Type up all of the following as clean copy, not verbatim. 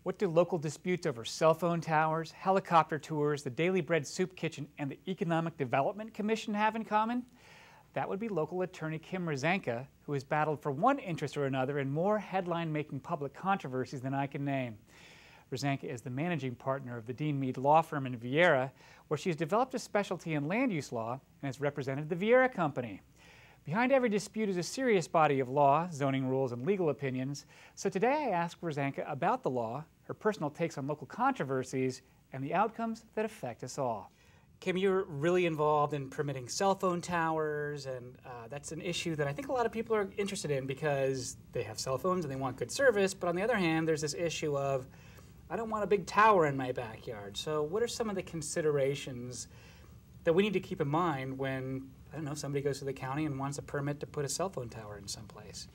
What do local disputes over cell phone towers, helicopter tours, the Daily Bread Soup Kitchen, and the Economic Development Commission have in common? That would be local attorney Kim Rosanka, who has battled for one interest or another in more headline-making public controversies than I can name. Rosanka is the managing partner of the Dean Mead law firm in Viera, where she has developed a specialty in land use law and has represented the Viera Company. Behind every dispute is a serious body of law, zoning rules, and legal opinions. So today I asked Rosanka about the law, her personal takes on local controversies, and the outcomes that affect us all. Kim, you're really involved in permitting cell phone towers, and that's an issue that I think a lot of people are interested in because they have cell phones and they want good service, but on the other hand, there's this issue of, I don't want a big tower in my backyard. So what are some of the considerations that we need to keep in mind when, I don't know, somebody goes to the county and wants a permit to put a cell phone tower in someplace?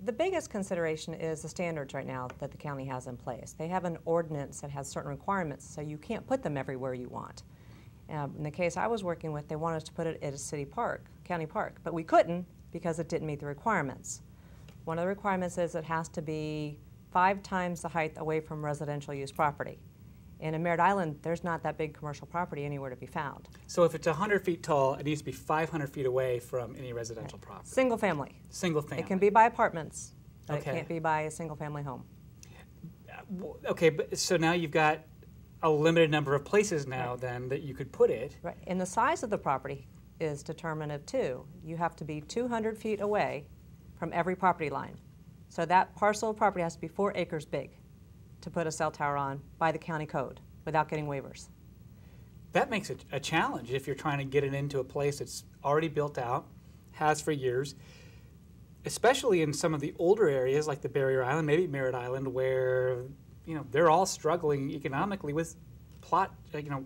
The biggest consideration is the standards right now that the county has in place. They have an ordinance that has certain requirements, so you can't put them everywhere you want. In the case I was working with, they wanted us to put it at a city park, county park, but we couldn't because it didn't meet the requirements. One of the requirements is it has to be 5 times the height away from residential use property. And in Merritt Island, there's not that big commercial property anywhere to be found. So if it's 100 feet tall, it needs to be 500 feet away from any residential property. Single family. Single family. It can be by apartments, but okay. It can't be by a single family home. Okay, but so now you've got a limited number of places now then that you could put it. Right. And the size of the property is determinative too. You have to be 200 feet away from every property line. So that parcel of property has to be 4 acres big to put a cell tower on by the county code without getting waivers. That makes it a challenge if you're trying to get it into a place that's already built out, has for years, especially in some of the older areas like the Barrier Island, maybe Merritt Island, where they're all struggling economically with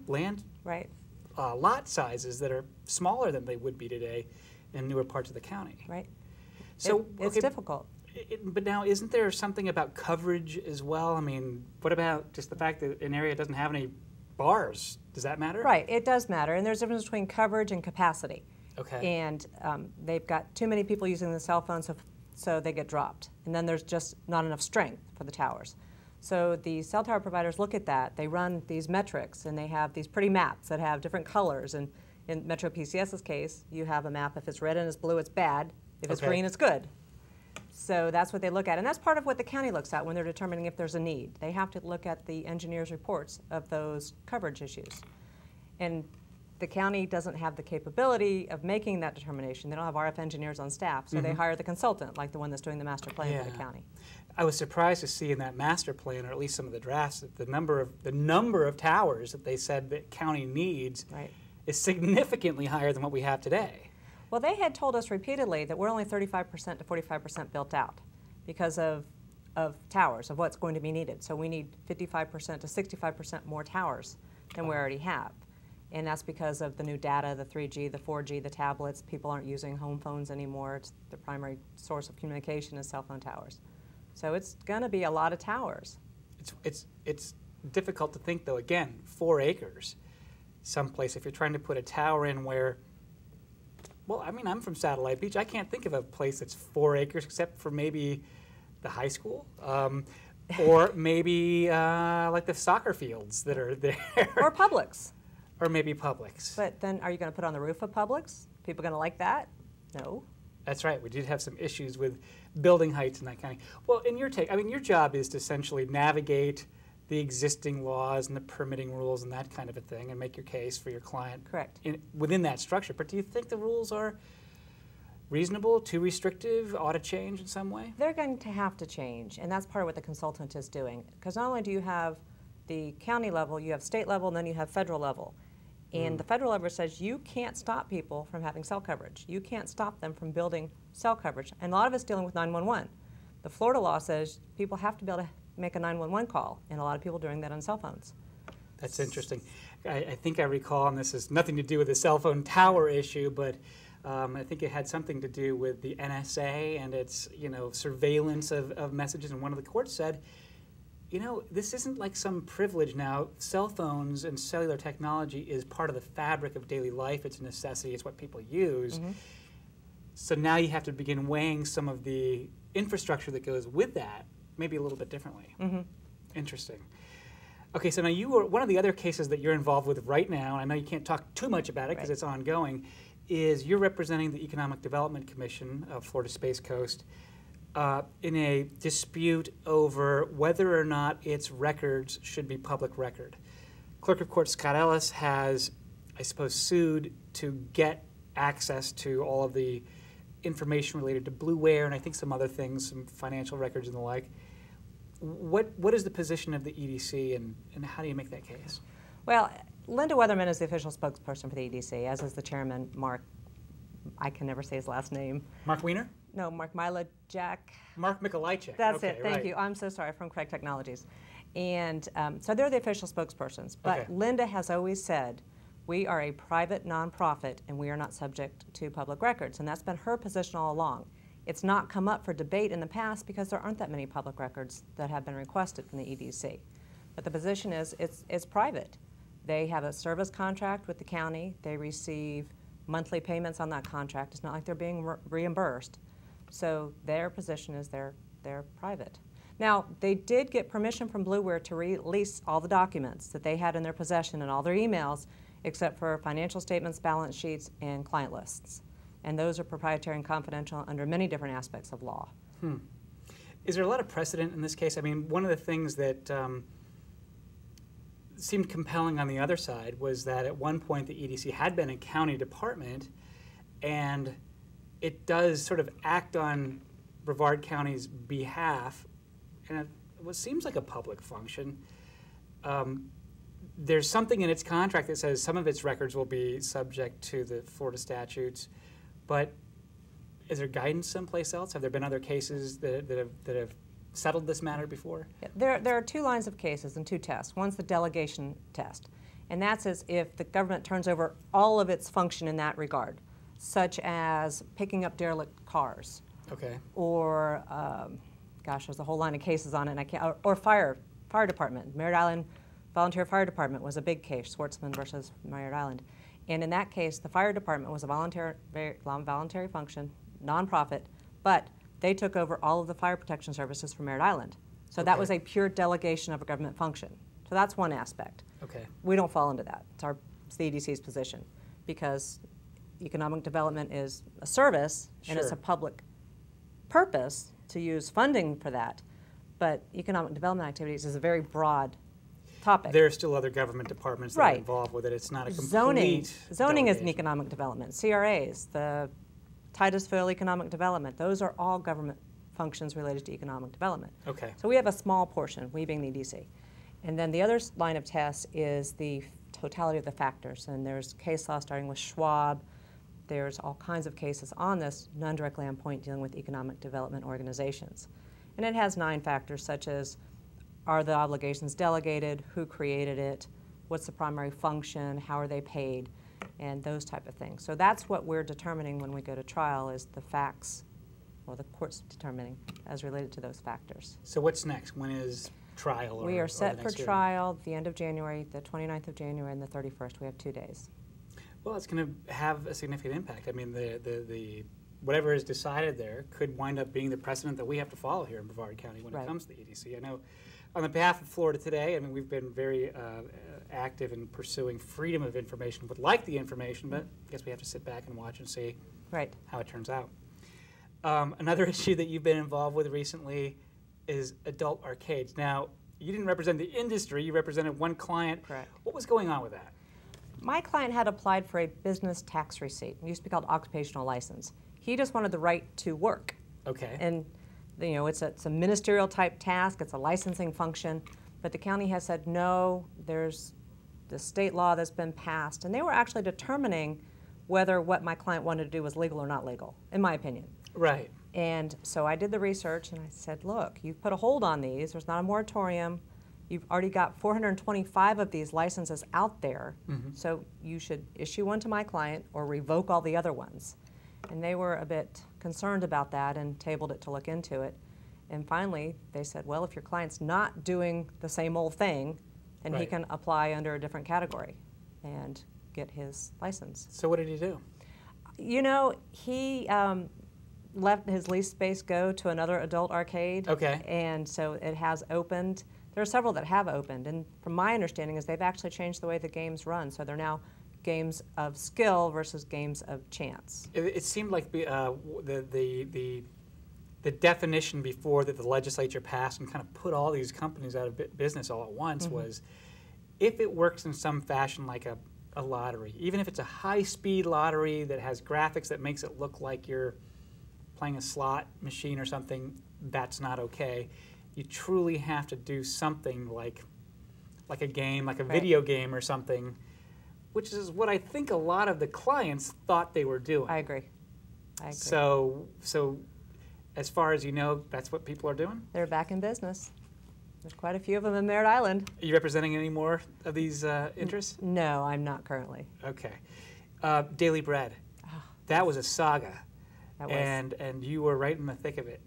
land, right, lot sizes that are smaller than they would be today in newer parts of the county. Right. So it's difficult. But now, isn't there something about coverage as well? I mean, what about just the fact that an area doesn't have any bars? Does that matter? Right, it does matter, and there's a difference between coverage and capacity. Okay. And they've got too many people using the cell phones, so they get dropped. And then there's just not enough strength for the towers. So the cell tower providers look at that. They run these metrics, and they have these pretty maps that have different colors. And in Metro PCS's case, you have a map. If it's red and it's blue, it's bad. If it's green, it's good. So that's what they look at, and that's part of what the county looks at when they're determining if there's a need. They have to look at the engineer's reports of those coverage issues. And the county doesn't have the capability of making that determination. They don't have RF engineers on staff, so they hire the consultant, like the one that's doing the master plan for the county. I was surprised to see in that master plan, or at least some of the drafts, that the number of towers that they said that county needs is significantly higher than what we have today. Well, they had told us repeatedly that we're only 35% to 45% built out because of towers, of what's going to be needed. So we need 55% to 65% more towers than we already have. And that's because of the new data, the 3G, the 4G, the tablets. People aren't using home phones anymore. It's the primary source of communication is cell phone towers. So it's going to be a lot of towers. It's difficult to think, though, again, 4 acres someplace. If you're trying to put a tower in where, well, I mean, I'm from Satellite Beach. I can't think of a place that's 4 acres except for maybe the high school or maybe like the soccer fields that are there. Or Publix. Or maybe Publix. But then are you going to put on the roof of Publix? People going to like that? No. That's right. We did have some issues with building heights and that kind of. Well, in your take, I mean, your job is to essentially navigate the existing laws and the permitting rules and that kind of a thing and make your case for your client. Correct. Within that structure. But do you think the rules are reasonable, too restrictive, ought to change in some way? They're going to have to change, and that's part of what the consultant is doing. Because not only do you have the county level, you have state level, and then you have federal level. And the federal level says you can't stop people from having cell coverage. You can't stop them from building cell coverage. And a lot of it's dealing with 911. The Florida law says people have to be able to make a 911 call, and a lot of people are doing that on cell phones. That's interesting. I think I recall, and this has nothing to do with the cell phone tower issue, but I think it had something to do with the NSA and its surveillance of messages. And one of the courts said, this isn't like some privilege now. Cell phones and cellular technology is part of the fabric of daily life. It's a necessity. It's what people use. So now you have to begin weighing some of the infrastructure that goes with that maybe a little bit differently. Mm-hmm. Interesting. Okay, so now you were, one of the other cases that you're involved with right now, and I know you can't talk too much about it because it's ongoing, is you're representing the Economic Development Commission of Florida Space Coast in a dispute over whether or not its records should be public record. Clerk of Court Scott Ellis has, I suppose, sued to get access to all of the information related to blueware and I think some other things, some financial records and the like. What is the position of the EDC and how do you make that case? Well, Linda Weatherman is the official spokesperson for the EDC, as is the chairman, Mark, I can never say his last name. Mark Wiener? No, Mark Milajek. Mark Mikolajczyk. That's okay, it, thank you. I'm so sorry, from Craig Technologies. And so they're the official spokespersons. But Linda has always said, we are a private nonprofit and we are not subject to public records. And that's been her position all along. It's not come up for debate in the past because there aren't that many public records that have been requested from the EDC. But the position is it's private. They have a service contract with the county. They receive monthly payments on that contract. It's not like they're being reimbursed. So their position is they're private. Now, they did get permission from Blueware to release all the documents that they had in their possession and all their emails except for financial statements, balance sheets, and client lists. And those are proprietary and confidential under many different aspects of law. Is there a lot of precedent in this case? I mean, one of the things that seemed compelling on the other side was that at one point the EDC had been a county department and it does sort of act on Brevard County's behalf and it seems like a public function. There's something in its contract that says some of its records will be subject to the Florida statutes, but is there guidance someplace else? Have there been other cases that have settled this matter before? Yeah, there are two lines of cases and two tests. One's the delegation test, and that's as if the government turns over all of its function in that regard, such as picking up derelict cars. Okay. Or, gosh, there's a whole line of cases on it, and I can't, or fire department. Merritt Island Volunteer Fire Department was a big case, Schwartzman versus Merritt Island. And in that case, the fire department was a voluntary function, nonprofit, but they took over all of the fire protection services for Merritt Island. So that was a pure delegation of a government function. So that's one aspect. Okay. We don't fall into that. It's the EDC's position because economic development is a service and it's a public purpose to use funding for that. But economic development activities is a very broad topic. There are still other government departments that are involved with it. It's not a complete Zoning is an economic development. CRAs, the Titusville Economic Development, those are all government functions related to economic development. Okay. So we have a small portion, we being the EDC. And then the other line of tests is the totality of the factors. And there's case law starting with Schwab. There's all kinds of cases on this, none directly on point, dealing with economic development organizations. And it has 9 factors such as, are the obligations delegated, who created it, what's the primary function, how are they paid, and those type of things. So that's what we're determining when we go to trial is the facts, or the court's determining as related to those factors. So what's next? When is trial? We are set for trial the end of January, the 29th of January and the 31st. We have 2 days. Well, it's going to have a significant impact. I mean, the whatever is decided there could wind up being the precedent that we have to follow here in Brevard County when it comes to the EDC. I know on the behalf of Florida Today, I mean, we've been very active in pursuing freedom of information, would like the information, but I guess we have to sit back and watch and see how it turns out. Another issue that you've been involved with recently is adult arcades. Now, you didn't represent the industry, you represented one client. Correct. What was going on with that? My client had applied for a business tax receipt. It used to be called occupational license. He just wanted the right to work. Okay. And you know, it's a ministerial type task, it's a licensing function, but the county has said no, there's the state law that's been passed, and they were actually determining whether what my client wanted to do was legal or not legal, in my opinion. Right. And so I did the research and I said, look, you've put a hold on these, there's not a moratorium, you've already got 425 of these licenses out there, so you should issue one to my client or revoke all the other ones. And they were a bit concerned about that and tabled it to look into it. And finally, they said, well, if your client's not doing the same old thing, then he can apply under a different category and get his license. So what did he do? You know, he let his lease space go to another adult arcade. Okay. And so it has opened. There are several that have opened, and from my understanding is they've actually changed the way the games run. So they're now games of skill versus games of chance. It seemed like the definition before that the legislature passed and kind of put all these companies out of business all at once was, if it works in some fashion like a lottery, even if it's a high-speed lottery that has graphics that makes it look like you're playing a slot machine or something, that's not okay. You truly have to do something like a game, like a video game or something, which is what I think a lot of the clients thought they were doing. I agree. So as far as you know, that's what people are doing? They're back in business. There's quite a few of them in Merritt Island. Are you representing any more of these interests? No, I'm not currently. Okay. Daily Bread. Oh, that was a saga. That was. And you were right in the thick of it.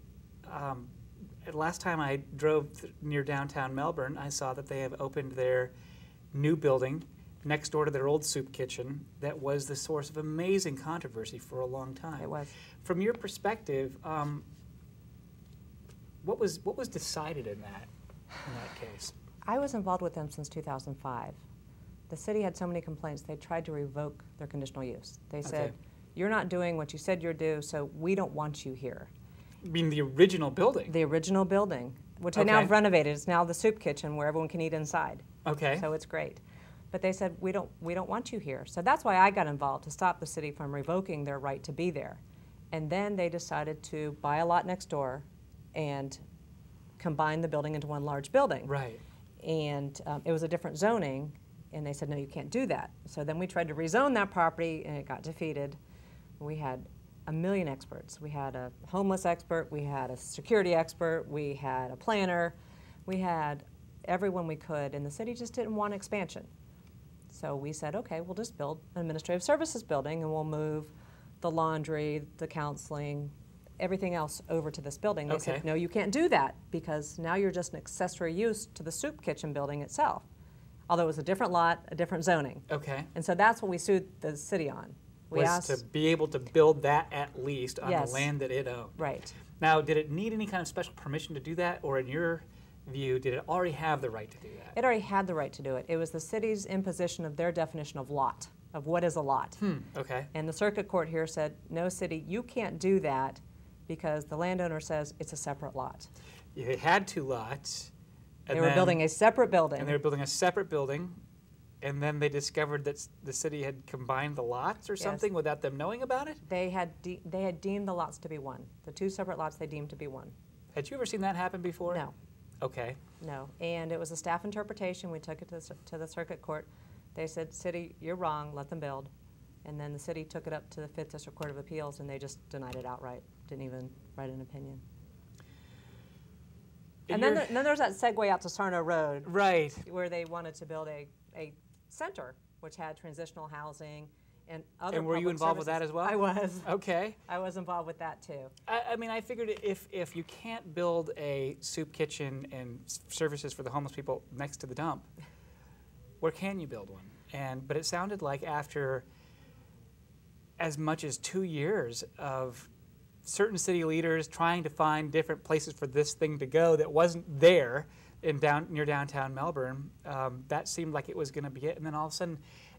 Last time I drove near downtown Melbourne, I saw that they have opened their new building next door to their old soup kitchen that was the source of amazing controversy for a long time. It was. From your perspective, what was decided in that case? I was involved with them since 2005. The city had so many complaints, they tried to revoke their conditional use. They said, you're not doing what you said you'd do, so we don't want you here. You mean the original building? The original building, which I now have renovated. It's now the soup kitchen where everyone can eat inside. Okay. So it's great. But they said, we don't want you here. So that's why I got involved, to stop the city from revoking their right to be there. And then they decided to buy a lot next door and combine the building into one large building. Right. And it was a different zoning, and they said, no, you can't do that. So then we tried to rezone that property, and it got defeated. We had a million experts. We had a homeless expert, we had a security expert, we had a planner, we had everyone we could, and the city just didn't want expansion. So we said, okay, we'll just build an administrative services building, and we'll move the laundry, the counseling, everything else over to this building. They said, no, you can't do that, because now you're just an accessory use to the soup kitchen building itself. Although it was a different lot, a different zoning. Okay. And so that's what we sued the city on. We asked to be able to build that at least on the land that it owned. Right. Now, did it need any kind of special permission to do that, or in your view, did it already have the right to do that? It already had the right to do it. It was the city's imposition of their definition of lot, of what is a lot. Okay. And the circuit court here said, no, city, you can't do that because the landowner says it's a separate lot. They had two lots. They were building a separate building. And they were building a separate building, and then they discovered that the city had combined the lots or something without them knowing about it? They had deemed the lots to be one. The two separate lots they deemed to be one. Had you ever seen that happen before? No. Okay. No. And it was a staff interpretation. We took it to the circuit court. They said, city, you're wrong, let them build. And then the city took it up to the 5th District Court of Appeals, and they just denied it outright. Didn't even write an opinion. And then there's that segue out to Sarno Road. Right. Where they wanted to build a center, which had transitional housing and other And were you involved with that as well? I was. Okay. I was involved with that too. I mean, I figured if you can't build a soup kitchen and services for the homeless people next to the dump, where can you build one? But it sounded like after as much as 2 years of certain city leaders trying to find different places for this thing to go that wasn't there near downtown Melbourne, that seemed like it was going to be it. And then all of a sudden,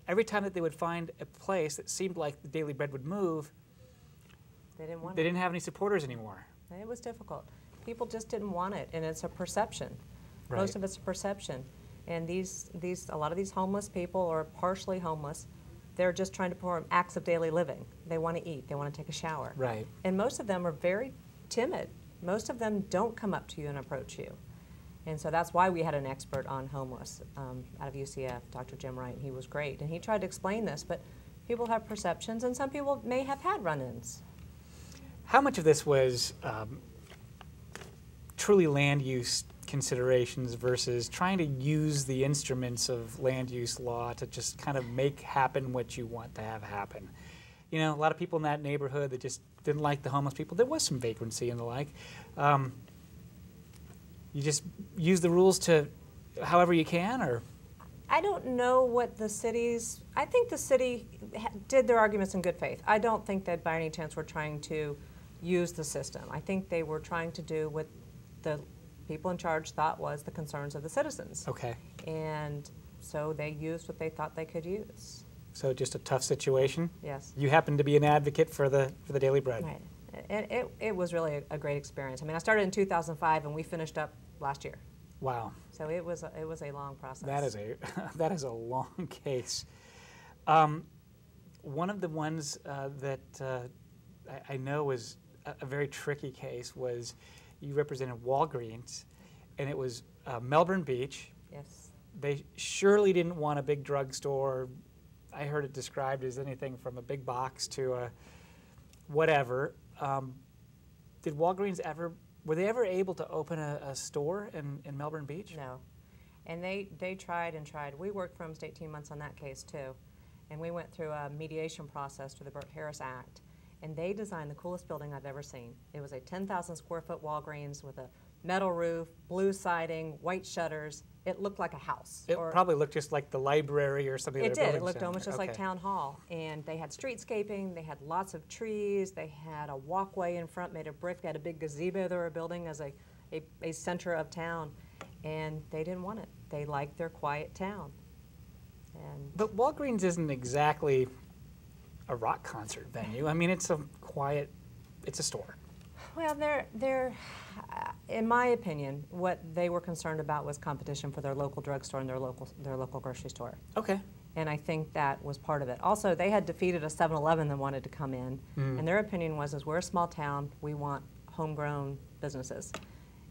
every time that they would find a place that seemed like the Daily Bread would move, they didn't have any supporters anymore. It was difficult. People just didn't want it, and it's a perception. Right. Most of it's a perception. And a lot of these homeless people are partially homeless. They're just trying to perform acts of daily living. They want to eat. They want to take a shower. Right. And most of them are very timid. Most of them don't come up to you and approach you. And so that's why we had an expert on homeless out of UCF, Dr. Jim Wright, and he was great. And he tried to explain this, but people have perceptions, and some people may have had run-ins. How much of this was truly land use considerations versus trying to use the instruments of land use law to just kind of make happen what you want to have happen? You know, a lot of people in that neighborhood that just didn't like the homeless people. There was some vagrancy and the like. You just use the rules to however you can, or? I don't know what the cities, I think the city did their arguments in good faith. I don't think that by any chance we're trying to use the system. I think they were trying to do what the people in charge thought was the concerns of the citizens. Okay. And so they used what they thought they could use. So just a tough situation. Yes. You happen to be an advocate for the Daily Bread. Right. And it was really a great experience. I mean, I started in 2005 and we finished up last year. Wow. So it was a long process. That is a long case. One of the ones that I know was a very tricky case was you represented Walgreens, and it was Melbourne Beach. Yes. They surely didn't want a big drugstore. I heard it described as anything from a big box to a whatever. Did Walgreens were they ever able to open a store in Melbourne Beach? No. And they tried and tried. We worked for almost 18 months on that case too. And we went through a mediation process through the Burt-Harris Act. And they designed the coolest building I've ever seen. It was a 10,000 square foot Walgreens with a metal roof, blue siding, white shutters. It looked like a house. It probably looked just like the library or something. It did. It looked almost just like Town Hall. And they had streetscaping. They had lots of trees. They had a walkway in front made of brick. They had a big gazebo they were building as a center of town. And they didn't want it. They liked their quiet town. But Walgreens isn't exactly a rock concert venue. I mean, it's a quiet, it's a store. Well, they're, in my opinion, what they were concerned about was competition for their local drugstore and their local grocery store. Okay. And I think that was part of it. Also, they had defeated a 7-Eleven that wanted to come in, and their opinion was, we're a small town, we want homegrown businesses.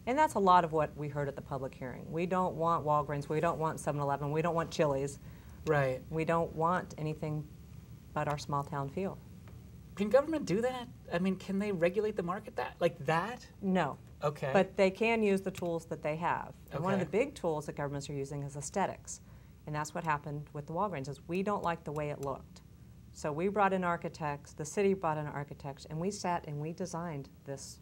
And that's a lot of what we heard at the public hearing. We don't want Walgreens, we don't want 7-Eleven, we don't want Chili's. Right. We don't want anything but our small town feel. Can government do that? I mean, can they regulate the market like that? No. Okay. But they can use the tools that they have. And one of the Okay. big tools that governments are using is aesthetics. And that's what happened with the Walgreens, is we don't like the way it looked. So we brought in architects, the city brought in architects, and we sat and we designed this,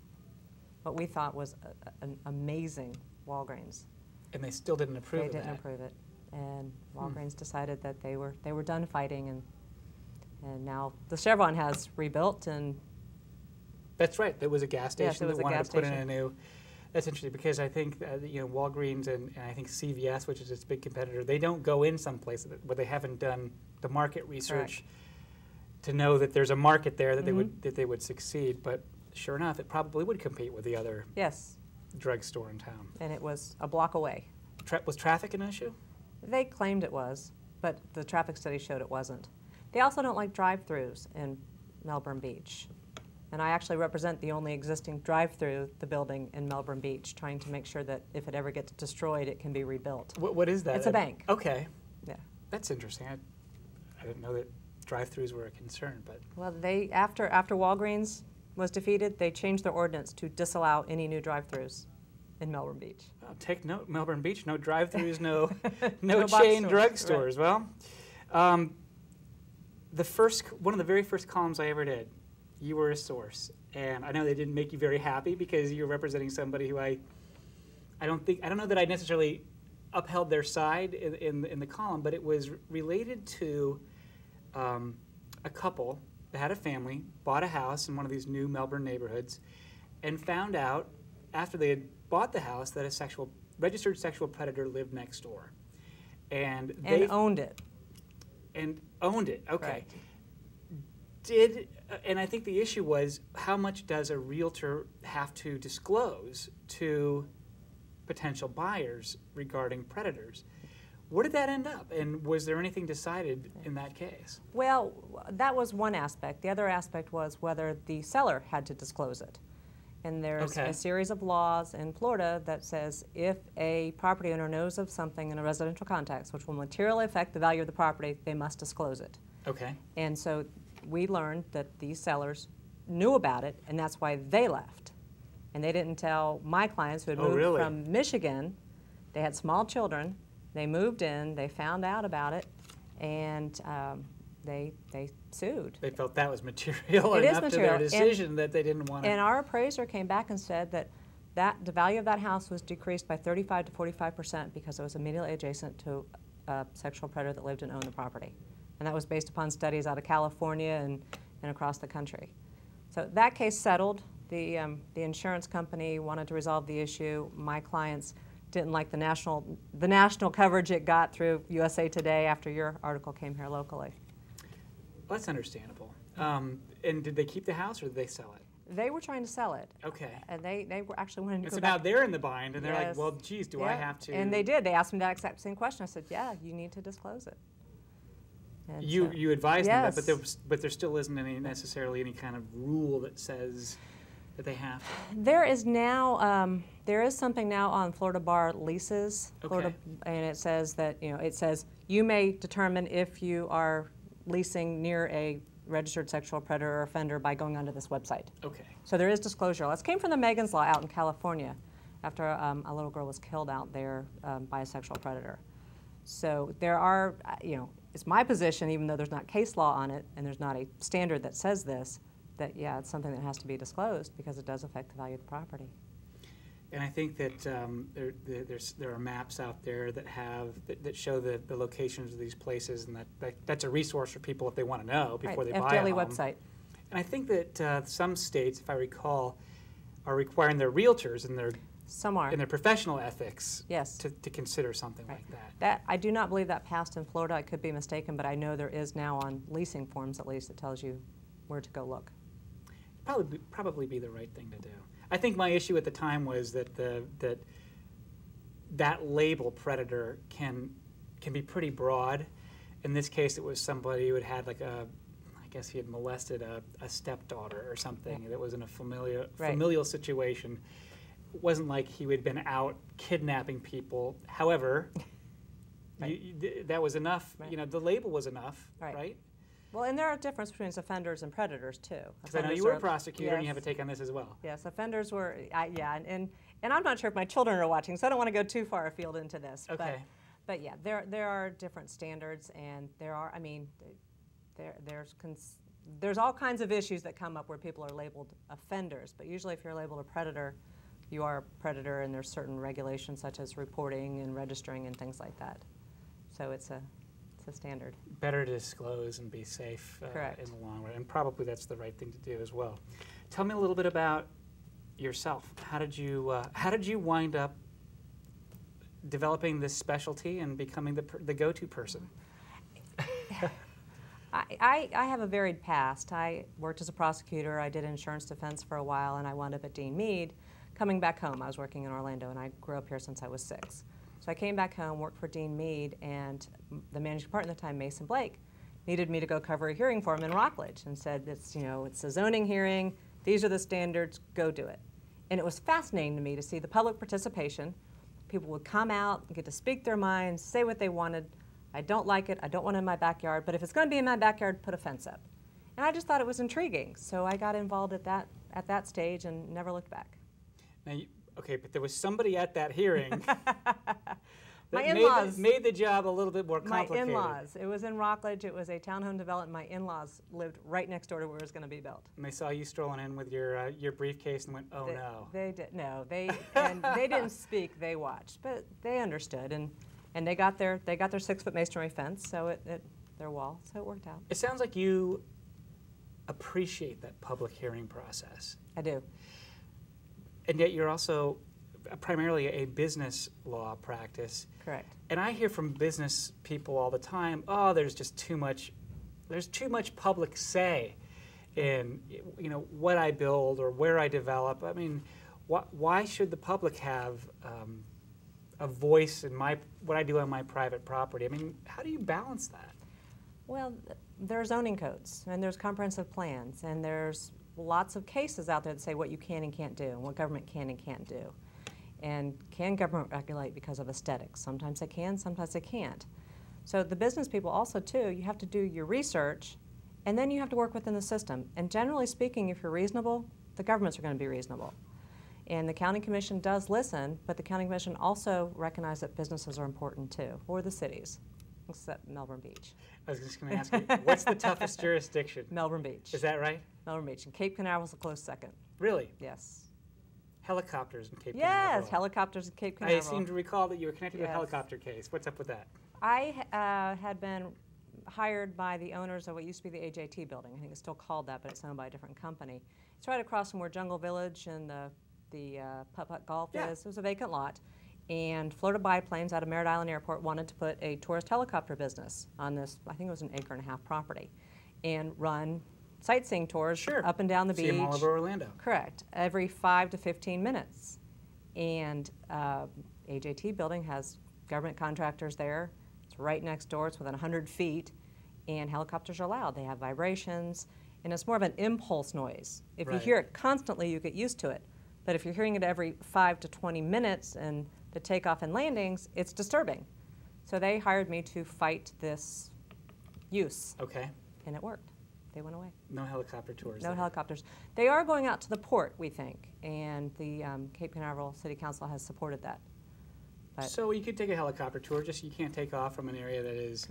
what we thought was an amazing Walgreens. And they still didn't approve of that. They didn't approve it. And Walgreens decided that they were done fighting, and now the Chevron has rebuilt, and That's right. There was a gas station Yes, it was that a wanted gas to put in station. a new. That's interesting because I think Walgreens and I think CVS, which is its big competitor, they don't go in some place where they haven't done the market research to know that there's a market there that they would succeed. But sure enough, it probably would compete with the other yes, drugstore in town. and it was a block away. Was traffic an issue? They claimed it was, but the traffic study showed it wasn't. They also don't like drive-throughs in Melbourne Beach. And I actually represent the only existing drive-through, the building in Melbourne Beach, trying to make sure that if it ever gets destroyed, it can be rebuilt. What is that? It's a bank. Okay. Yeah. That's interesting. I didn't know that drive-throughs were a concern, but Well, they after Walgreens was defeated, they changed their ordinance to disallow any new drive-throughs in Melbourne Beach. take note, Melbourne Beach, no drive-throughs, no No box chain stores, drugstores. Well, one of the very first columns I ever did, you were a source, and I know they didn't make you very happy because you're representing somebody who I don't know that I necessarily upheld their side in the column, but it was related to a couple that had a family, bought a house in one of these new Melbourne neighborhoods, and found out after they had bought the house that a registered sexual predator lived next door, and they owned it. And owned it. Okay. Correct. And I think the issue was, how much does a realtor have to disclose to potential buyers regarding predators? Where did that end up? And was there anything decided in that case? Well, that was one aspect. The other aspect was whether the seller had to disclose it. And there's a series of laws in Florida that says if a property owner knows of something in a residential context which will materially affect the value of the property, they must disclose it. Okay. And so we learned that these sellers knew about it, and that's why they left. And they didn't tell my clients who had moved from Michigan. They had small children. They moved in. They found out about it, and they sued. They felt that was material enough to their decision that they didn't want to. And our appraiser came back and said that the value of that house was decreased by 35 to 45% because it was immediately adjacent to a sexual predator that lived and owned the property. And that was based upon studies out of California and across the country. So that case settled. The insurance company wanted to resolve the issue. My clients didn't like the national coverage it got through USA Today after your article came here locally. Well, that's understandable. And did they keep the house or did they sell it? They were trying to sell it. Okay. And they were actually wanting to go so back. now they're in the bind, and they're Yes. like, well, geez, do I have to? And they did. They asked me that exact same question. I said, yeah, you need to disclose it. And You advised them yes. that, but there still isn't necessarily any kind of rule that says that they have to. There is now, there is something now on Florida bar leases, Okay. and it says that, it says you may determine if you are leasing near a registered sexual predator or offender by going onto this website. Okay. So there is disclosure. This came from the Megan's Law out in California after a little girl was killed out there by a sexual predator. So there are, it's my position, even though there's not case law on it and there's not a standard that says this, that, yeah, it's something that has to be disclosed because it does affect the value of the property. And I think that there are maps out there that that show the locations of these places, and that's a resource for people if they want to know before they buy a home. website. And I think that some states, if I recall, are requiring their realtors and their professional ethics Yes. to consider something like that. That I do not believe that passed in Florida. I could be mistaken, but I know there is now on leasing forms at least that tells you where to go look. Probably be the right thing to do. I think my issue at the time was that that label predator can be pretty broad. In this case, it was somebody who had like I guess he had molested a stepdaughter or something. Yeah. That was in a familial situation. It wasn't like he had been out kidnapping people. However, Right. that was enough. Right. The label was enough, right? Well, and there are differences between offenders and predators too. Because I know you were a prosecutor and you have a take on this as well. Yes, offenders were, and I'm not sure if my children are watching, so I don't want to go too far afield into this. Okay. But yeah, there are different standards, and there's all kinds of issues that come up where people are labeled offenders. But usually, if you're labeled a predator, you are a predator, and there's certain regulations such as reporting and registering and things like that. So it's a standard. Better to disclose and be safe in the long run, and probably that's the right thing to do as well. Tell me a little bit about yourself. How did you wind up developing this specialty and becoming the go-to person? I have a varied past. I worked as a prosecutor. I did insurance defense for a while, and I wound up at Dean Meade. Coming back home, I was working in Orlando, and I grew up here since I was 6. So I came back home, worked for Dean Meade, and the managing partner at the time, Mason Blake, needed me to go cover a hearing for him in Rockledge, and said, it's a zoning hearing. These are the standards. Go do it. And it was fascinating to me to see the public participation. People would come out, get to speak their minds, say what they wanted. I don't like it. I don't want it in my backyard. But if it's going to be in my backyard, put a fence up. And I just thought it was intriguing. So I got involved at that stage and never looked back. Now, okay, but there was somebody at that hearing My that in-laws made the job a little bit more complicated. My in-laws. It was in Rockledge. It was a townhome development. My in-laws lived right next door to where it was going to be built. And they saw you strolling in with your briefcase and went, "Oh no." They did no. They didn't speak. They watched, but they understood, and they got their 6-foot masonry fence, so their wall, so it worked out. It sounds like you appreciate that public hearing process. I do. And yet you're also primarily a business law practice. Correct. And I hear from business people all the time, oh, there's too much public say in what I build or where I develop. I mean, why should the public have a voice in what I do on my private property? I mean, how do you balance that? Well, there are zoning codes, and there's comprehensive plans, and there's lots of cases out there that say what you can and can't do, and what government can and can't do. And can government regulate because of aesthetics? Sometimes they can, sometimes they can't. So the business people also, too, you have to do your research, and then you have to work within the system. And generally speaking, if you're reasonable, the governments are going to be reasonable. And the County Commission does listen, but the County Commission also recognizes that businesses are important, too, or the cities, except Melbourne Beach. I was just going to ask you, what's the toughest jurisdiction? Melbourne Beach. Is that right? Melbourne Beach. And Cape Canaveral is a close second. Really? Yes. Helicopters in Cape Canaveral. Yes, helicopters in Cape Canaveral. I seem to recall that you were connected to a helicopter case. What's up with that? I had been hired by the owners of what used to be the AJT building. I think it's still called that, but it's owned by a different company. It's right across from where Jungle Village and the putt-putt golf is. It was a vacant lot. And Florida Biplanes out of Merritt Island Airport wanted to put a tourist helicopter business on this, I think it was an 1.5 acre property, and run sightseeing tours up and down the beach. See them all over Orlando. Correct. Every 5 to 15 minutes. And AJT building has government contractors there. It's right next door. It's within 100 feet. And helicopters are allowed. They have vibrations. And it's more of an impulse noise. If you hear it constantly, you get used to it. But if you're hearing it every 5 to 20 minutes and the takeoff and landings, it's disturbing. So they hired me to fight this use. Okay. And it worked. They went away. No helicopter tours. No helicopters. They are going out to the port, we think, and the Cape Canaveral City Council has supported that. But so you could take a helicopter tour, just you can't take off from an area that is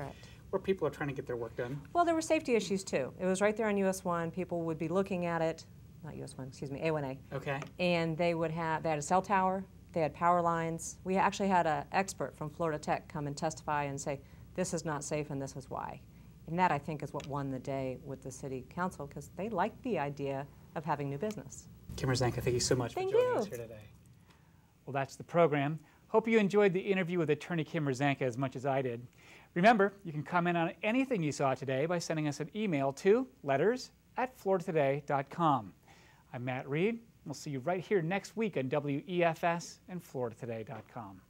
where people are trying to get their work done. Well, there were safety issues too. It was right there on US 1. People would be looking at it, not US 1, excuse me, A1A. Okay. And they had a cell tower. They had power lines. We actually had an expert from Florida Tech come and testify and say, this is not safe and this is why. And that, I think, is what won the day with the City Council, because they liked the idea of having new business. Kim Rosanka, thank you so much for joining us here today. Well, that's the program. Hope you enjoyed the interview with Attorney Kim Rosanka as much as I did. Remember, you can comment on anything you saw today by sending us an email to letters@floridatoday.com. I'm Matt Reed. We'll see you right here next week on WEFS and FloridaToday.com.